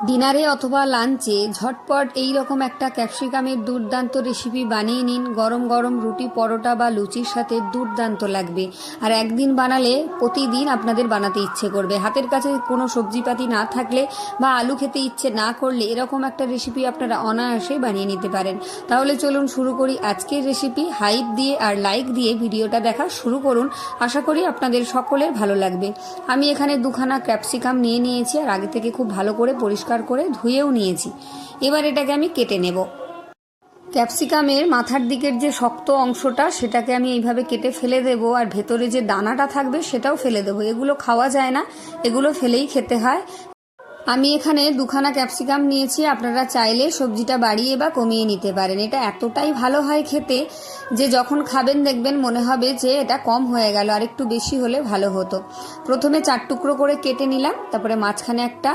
ডিনারে অথবা লাঞ্চে ঝটপট এই রকম একটা ক্যাপসিকামের দুর্দান্ত রেসিপি বানিয়ে নিন। গরম গরম রুটি, পরোটা বা লুচির সাথে দুর্দান্ত লাগবে। আর একদিন বানালে প্রতিদিন আপনাদের বানাতে ইচ্ছে করবে। হাতের কাছে কোনো সবজিপাতি না থাকলে বা আলু খেতে ইচ্ছে না করলে এরকম একটা রেসিপি আপনারা অনায়াসে বানিয়ে নিতে পারেন। তাহলে চলুন শুরু করি আজকের রেসিপি। হাইপ দিয়ে আর লাইক দিয়ে ভিডিওটা দেখা শুরু করুন। আশা করি আপনাদের সকলের ভালো লাগবে। আমি এখানে দুখানা ক্যাপসিকাম নিয়ে নিয়েছি আর আগে থেকে খুব ভালো করে পরিষ্কার করে ধুয়েও নিয়েছি। এবার এটাকে আমি কেটে নেব। ক্যাপসিকামের মাথার দিকের যে শক্ত অংশটা সেটাকে আমি এইভাবে কেটে ফেলে দেব, আর ভেতরে যে দানাটা থাকবে সেটাও ফেলে দেবো। এগুলো খাওয়া যায় না, এগুলো ফেলেই খেতে হয়। আমি এখানে দুখানা ক্যাপসিকাম নিয়েছি। আপনারা চাইলে সবজিটা বাড়িয়ে বা কমিয়ে নিতে পারেন। এটা এতটাই ভালো হয় খেতে যে যখন খাবেন দেখবেন মনে হবে যে এটা কম হয়ে গেল, আর একটু বেশি হলে ভালো হতো। প্রথমে 4 টুকরো করে কেটে নিলাম, তারপরে মাঝখানে একটা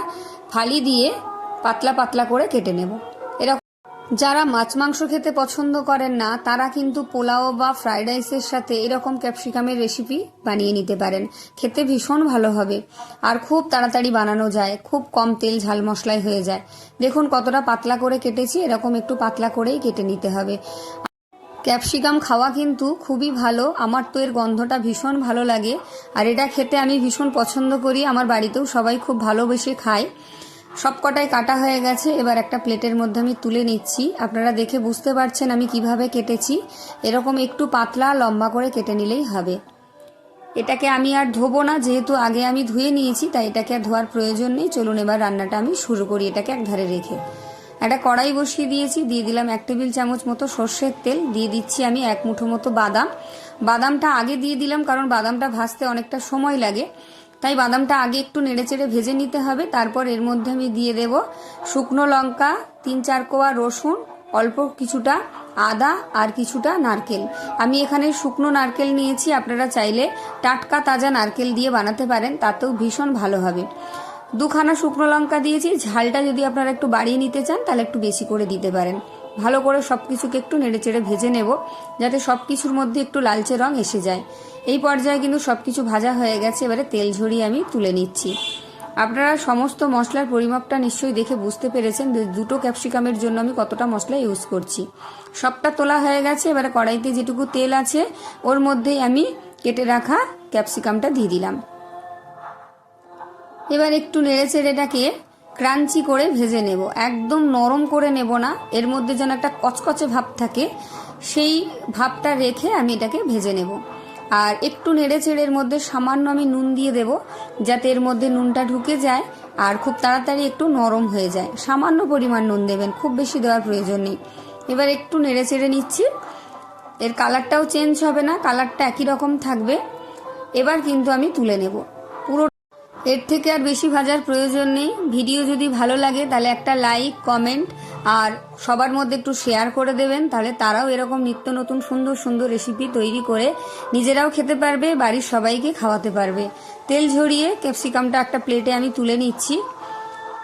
ফালি দিয়ে পাতলা পাতলা করে কেটে নেব। এরকম যারা মাছ মাংস খেতে পছন্দ করেন না তারা কিন্তু পোলাও বা ফ্রাইড রাইসের সাথে এরকম ক্যাপসিকামের রেসিপি বানিয়ে নিতে পারেন। খেতে ভীষণ ভালো হবে আর খুব তাড়াতাড়ি বানানো যায়, খুব কম তেল ঝাল মশলায় হয়ে যায়। দেখুন কতটা পাতলা করে কেটেছি, এরকম একটু পাতলা করেই কেটে নিতে হবে। ক্যাপসিকাম খাওয়া কিন্তু খুবই ভালো, আমার তো এর গন্ধটা ভীষণ ভালো লাগে আর এটা খেতে আমি ভীষণ পছন্দ করি। আমার বাড়িতেও সবাই খুব ভালোবেসে খায়। সব কটাই কাটা হয়ে গেছে, এবার একটা প্লেটের মধ্যে আমি তুলে নিচ্ছি। আপনারা দেখে বুঝতে পারছেন আমি কিভাবে কেটেছি। এরকম একটু পাতলা লম্বা করে কেটে নিলেই হবে। এটাকে আমি আর ধোবো না, যেহেতু আগে আমি ধুয়ে নিয়েছি তাই এটাকে আর ধোয়ার প্রয়োজন নেই। চলুন এবার রান্নাটা আমি শুরু করি। এটাকে এক ধারে রেখে একটা কড়াই বসিয়ে দিয়েছি, দিয়ে দিলাম 1 টেবিল চামচ মতো সর্ষের তেল, দিয়ে দিচ্ছি আমি 1 মুঠো মতো বাদাম। বাদামটা আগে দিয়ে দিলাম কারণ বাদামটা ভাজতে অনেকটা সময় লাগে, তাই বাদামটা আগে একটু নেড়েচেড়ে ভেজে নিতে হবে। তারপর এর মধ্যে আমি দিয়ে দেব শুকনো লঙ্কা, 3-4 কোয়া রসুন, অল্প কিছুটা আদা আর কিছুটা নারকেল। আমি এখানে শুকনো নারকেল নিয়েছি, আপনারা চাইলে টাটকা তাজা নারকেল দিয়ে বানাতে পারেন, তাতেও ভীষণ ভালো হবে। 2খানা শুকনো লঙ্কা দিয়েছি। ঝালটা যদি আপনারা একটু বাড়িয়ে নিতে চান তাহলে একটু বেশি করে দিতে পারেন। ভালো করে সব কিছুকে একটু নেড়েচেড়ে ভেজে নেব যাতে সব কিছুর মধ্যে একটু লালচে রং এসে যায়। এই পর্যায়ে কিন্তু সব কিছু ভাজা হয়ে গেছে, এবারে তেল ঝরিয়ে আমি তুলে নিচ্ছি। আপনারা সমস্ত মশলার পরিমাপটা নিশ্চয়ই দেখে বুঝতে পেরেছেন দুটো ক্যাপসিকামের জন্য আমি কতটা মশলা ইউজ করছি। সবটা তোলা হয়ে গেছে, এবারে কড়াইতে যেটুকু তেল আছে ওর মধ্যেই আমি কেটে রাখা ক্যাপসিকামটা দিয়ে দিলাম। এবার একটু নেড়েচেড়ে এটাকে ক্রাঞ্চি করে ভেজে নেব, একদম নরম করে নেব না। এর মধ্যে যেন একটা কচকচে ভাব থাকে, সেই ভাবটা রেখে আমি এটাকে ভেজে নেব। আর একটু নেড়েচেড়ে এর মধ্যে সামান্য আমি নুন দিয়ে দেব যাতে এর মধ্যে নুনটা ঢুকে যায় আর খুব তাড়াতাড়ি একটু নরম হয়ে যায়। সামান্য পরিমাণ নুন দেবেন, খুব বেশি দেওয়ার প্রয়োজন নেই। এবার একটু নেড়েচেড়ে নিচ্ছি। এর কালারটাও চেঞ্জ হবে না, কালারটা একই রকম থাকবে। এবার কিন্তু আমি তুলে নেব। পুরো এর থেকে আর বেশি ভাজার প্রয়োজন নেই। ভিডিও যদি ভালো লাগে তাহলে একটা লাইক, কমেন্ট আর সবার মধ্যে একটু শেয়ার করে দেবেন, তাহলে তারাও এরকম নিত্য নতুন সুন্দর সুন্দর রেসিপি তৈরি করে নিজেরাও খেতে পারবে, বাড়ির সবাইকে খাওয়াতে পারবে। তেল ঝরিয়ে ক্যাপসিকামটা একটা প্লেটে আমি তুলে নিচ্ছি,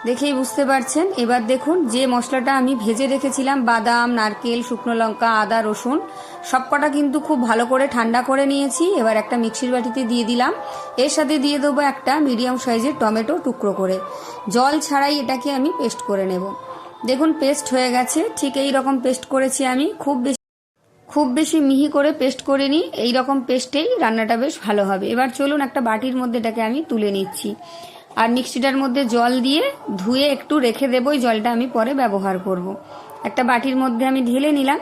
দেখেই বুঝতে পারছেন। এবার দেখুন যে মশলাটা আমি ভেজে রেখেছিলাম, বাদাম, নারকেল, শুকনো লঙ্কা, আদা, রসুন, সবকটা কিন্তু খুব ভালো করে ঠান্ডা করে নিয়েছি। এবার একটা মিক্সির বাটিতে দিয়ে দিলাম। এর সাথে দিয়ে দেবো একটা মিডিয়াম সাইজের টমেটো টুকরো করে। জল ছাড়াই এটাকে আমি পেস্ট করে নেব। দেখুন পেস্ট হয়ে গেছে, ঠিক এই রকম পেস্ট করেছি আমি। খুব বেশি মিহি করে পেস্ট করে নিই, এই রকম পেস্টেই রান্নাটা বেশ ভালো হবে। এবার চলুন একটা বাটির মধ্যে এটাকে আমি তুলে নিচ্ছি। আর মিক্সিটার মধ্যে জল দিয়ে ধুয়ে একটু রেখে দেবো, এই জলটা আমি পরে ব্যবহার করব। একটা বাটির মধ্যে আমি ঢেলে নিলাম।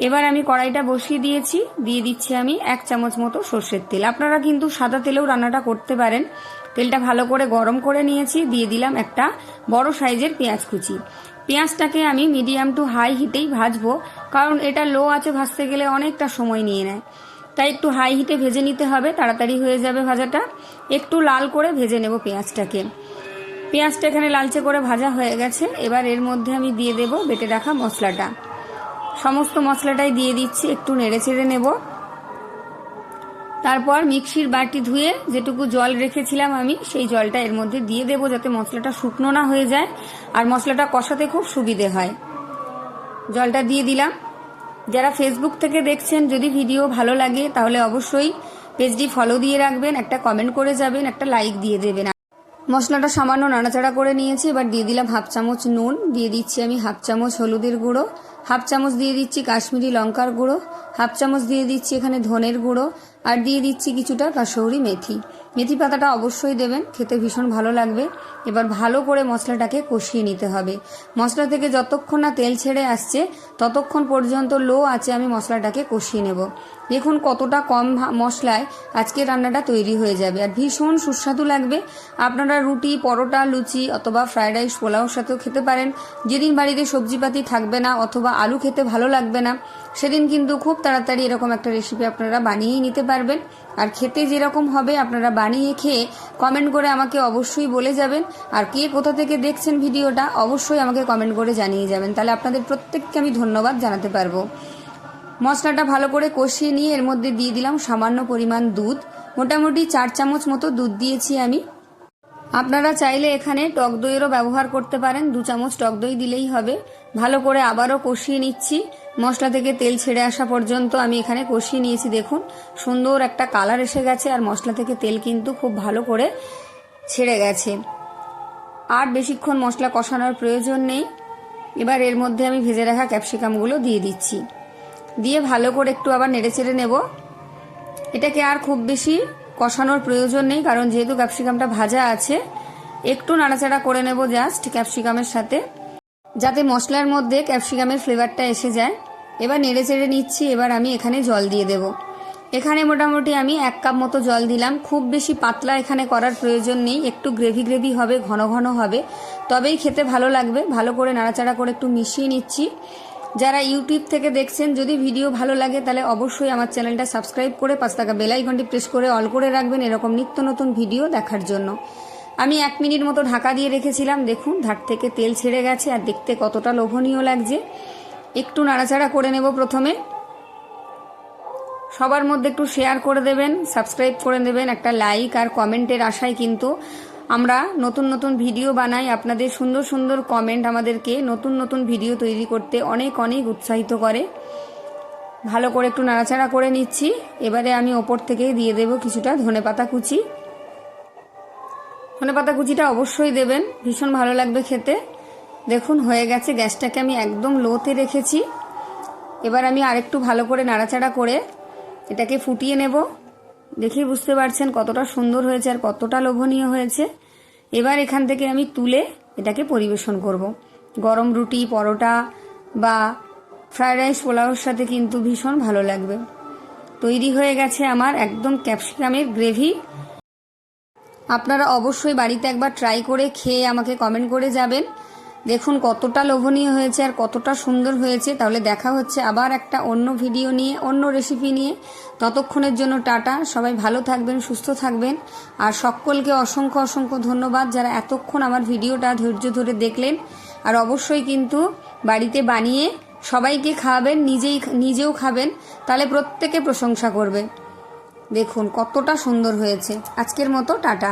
এবার আমি কড়াইটা বসিয়ে দিয়েছি, দিয়ে দিচ্ছি আমি 1 চামচ মতো সর্ষের তেল। আপনারা কিন্তু সাদা তেলেও রান্নাটা করতে পারেন। তেলটা ভালো করে গরম করে নিয়েছি, দিয়ে দিলাম একটা বড় সাইজের পেঁয়াজ কুচি। পেঁয়াজটাকে আমি মিডিয়াম টু হাই হিটেই ভাজবো, কারণ এটা লো আঁচে ভাজতে গেলে অনেকটা সময় নিয়ে নেয়, তাই একটু হাই হিটে ভেজে নিতে হবে, তাড়াতাড়ি হয়ে যাবে ভাজাটা। একটু লাল করে ভেজে নেব পেঁয়াজটাকে। পেঁয়াজটা এখানে লালচে করে ভাজা হয়ে গেছে। এবার এর মধ্যে আমি দিয়ে দেব বেটে রাখা মশলাটা। সমস্ত মশলাটাই দিয়ে দিচ্ছি, একটু নেড়ে চেড়ে নেব। তারপর মিক্সির বাটি ধুয়ে যেটুকু জল রেখেছিলাম আমি, সেই জলটা এর মধ্যে দিয়ে দেব যাতে মশলাটা শুকনো না হয়ে যায় আর মশলাটা কষাতে খুব সুবিধে হয়। জলটা দিয়ে দিলাম। যারা ফেসবুক থেকে দেখছেন, যদি ভিডিও ভালো লাগে তাহলে অবশ্যই পেজটি ফলো দিয়ে রাখবেন, একটা কমেন্ট করে যাবেন, একটা লাইক দিয়ে দেবেন। মশলাটা সামান্য নাড়াচাড়া করে নিয়েছি। এবার দিয়ে দিলাম হাফ চামচ নুন, দিয়ে দিচ্ছি আমি হাফ চামচ হলুদের গুঁড়ো, হাফ চামচ দিয়ে দিচ্ছি কাশ্মীরি লঙ্কার গুঁড়ো, হাফ চামচ দিয়ে দিচ্ছি এখানে ধনের গুঁড়ো, আর দিয়ে দিচ্ছি কিছুটা কাসৌরি মেথি। মেথি পাতাটা অবশ্যই দেবেন, খেতে ভীষণ ভালো লাগবে। এবার ভালো করে মশলাটাকে কষিয়ে নিতে হবে। মশলা থেকে যতক্ষণ না তেল ছেড়ে আসছে ততক্ষণ পর্যন্ত লো আঁচে আমি মশলাটাকে কষিয়ে নেব। দেখুন কতটা কম মশলায় আজকে রান্নাটা তৈরি হয়ে যাবে, আর ভীষণ সুস্বাদু লাগবে। আপনারা রুটি, পরোটা, লুচি অথবা ফ্রাইড রাইস, পোলাওর সাথেও খেতে পারেন। যেদিন বাড়িতে সবজিপাতি থাকবে না অথবা আলু খেতে ভালো লাগবে না, সেদিন কিন্তু খুব তাড়াতাড়ি এরকম একটা রেসিপি আপনারা বানিয়েই নিতে পারবেন। আর খেতে যেরকম হবে আপনারা বানিয়ে খেয়ে কমেন্ট করে আমাকে অবশ্যই বলে যাবেন। আর কে কোথা থেকে দেখছেন ভিডিওটা অবশ্যই আমাকে কমেন্ট করে জানিয়ে যাবেন, তাহলে আপনাদের প্রত্যেককে আমি ধন্যবাদ জানাতে পারবো। মশলাটা ভালো করে কষিয়ে নিয়ে এর মধ্যে দিয়ে দিলাম সামান্য পরিমাণ দুধ, মোটামুটি 4 চামচ মতো দুধ দিয়েছি আমি। আপনারা চাইলে এখানে টক দইয়েরও ব্যবহার করতে পারেন, 2 চামচ টক দই দিলেই হবে। ভালো করে আবারও কষিয়ে নিচ্ছি, মশলা থেকে তেল ছেড়ে আসা পর্যন্ত আমি এখানে কষিয়ে নিয়েছি। দেখুন সুন্দর একটা কালার এসে গেছে, আর মশলা থেকে তেল কিন্তু খুব ভালো করে ছেড়ে গেছে। আর বেশিক্ষণ মশলা কষানোর প্রয়োজন নেই। এবার এর মধ্যে আমি ভেজে রাখা ক্যাপসিকামগুলো দিয়ে দিচ্ছি, দিয়ে ভালো করে একটু আবার নেড়েচেড়ে নেব। এটাকে আর খুব বেশি কষানোর প্রয়োজন নেই, কারণ যেহেতু ক্যাপসিকামটা ভাজা আছে। একটু নাড়াচাড়া করে নেব জাস্ট ক্যাপসিকামের সাথে, যাতে মশলার মধ্যে ক্যাপসিকামের ফ্লেভারটা এসে যায়। এবার নেড়েচেড়ে নিচ্ছি। এবার আমি এখানে জল দিয়ে দেব। এখানে মোটামুটি আমি 1 কাপ মতো জল দিলাম। খুব বেশি পাতলা এখানে করার প্রয়োজন নেই, একটু গ্রেভি গ্রেভি হবে, ঘন ঘন হবে, তবেই খেতে ভালো লাগবে। ভালো করে নাড়াচাড়া করে একটু মিশিয়ে নিচ্ছি। যারা ইউটিউব থেকে দেখছেন, যদি ভিডিও ভালো লাগে তাহলে অবশ্যই আমার চ্যানেলটা সাবস্ক্রাইব করে পাশে থাকা বেল আইকনটি প্রেস করে অল করে রাখবেন এরকম নিত্য নতুন ভিডিও দেখার জন্য। আমি 1 মিনিট মতো ঢাকা দিয়ে রেখেছিলাম। দেখুন ধার থেকে তেল ছেড়ে গেছে, আর দেখতে কতটা লোভনীয় লাগছে। একটু নাড়াচাড়া করে নেব প্রথমে। সবার মধ্যে একটু শেয়ার করে দেবেন, সাবস্ক্রাইব করে দেবেন। একটা লাইক আর কমেন্টের আশায় কিন্তু আমরা নতুন নতুন ভিডিও বানাই। আপনাদের সুন্দর সুন্দর কমেন্ট আমাদেরকে নতুন নতুন ভিডিও তৈরি করতে অনেক অনেক উৎসাহিত করে। ভালো করে একটু নাড়াচাড়া করে নিচ্ছি। এবারে আমি ওপর থেকে দিয়ে দেব কিছুটা ধনেপাতা কুচি। ধনেপাতা কুচিটা অবশ্যই দেবেন, ভীষণ ভালো লাগবে খেতে। দেখুন হয়ে গেছে, গ্যাসটাকে আমি একদম লোতে রেখেছি। এবার আমি আরেকটু ভালো করে নাড়াচাড়া করে এটাকে ফুটিয়ে নেব। দেখেই বুঝতে পারছেন কতটা সুন্দর হয়েছে আর কতটা লোভনীয় হয়েছে। এবার এখান থেকে আমি তুলে এটাকে পরিবেশন করব। গরম রুটি, পরোটা বা ফ্রাইড রাইস, পোলাওর সাথে কিন্তু ভীষণ ভালো লাগবে। তৈরি হয়ে গেছে আমার একদম ক্যাপসিকামের গ্রেভি। আপনারা অবশ্যই বাড়িতে একবার ট্রাই করে খেয়ে আমাকে কমেন্ট করে যাবেন। দেখুন কতটা লোভনীয় হয়েছে আর কতটা সুন্দর হয়েছে। তাহলে দেখা হচ্ছে আবার একটা অন্য ভিডিও নিয়ে, অন্য রেসিপি নিয়ে। ততক্ষণের জন্য টাটা। সবাই ভালো থাকবেন, সুস্থ থাকবেন। আর সকলকে অসংখ্য অসংখ্য ধন্যবাদ যারা এতক্ষণ আমার ভিডিওটা ধৈর্য ধরে দেখলেন। আর অবশ্যই কিন্তু বাড়িতে বানিয়ে সবাইকে খাওয়াবেন, নিজেও খাবেন, তাহলে প্রত্যেকে প্রশংসা করবে। দেখুন কতটা সুন্দর হয়েছে। আজকের মতো টাটা।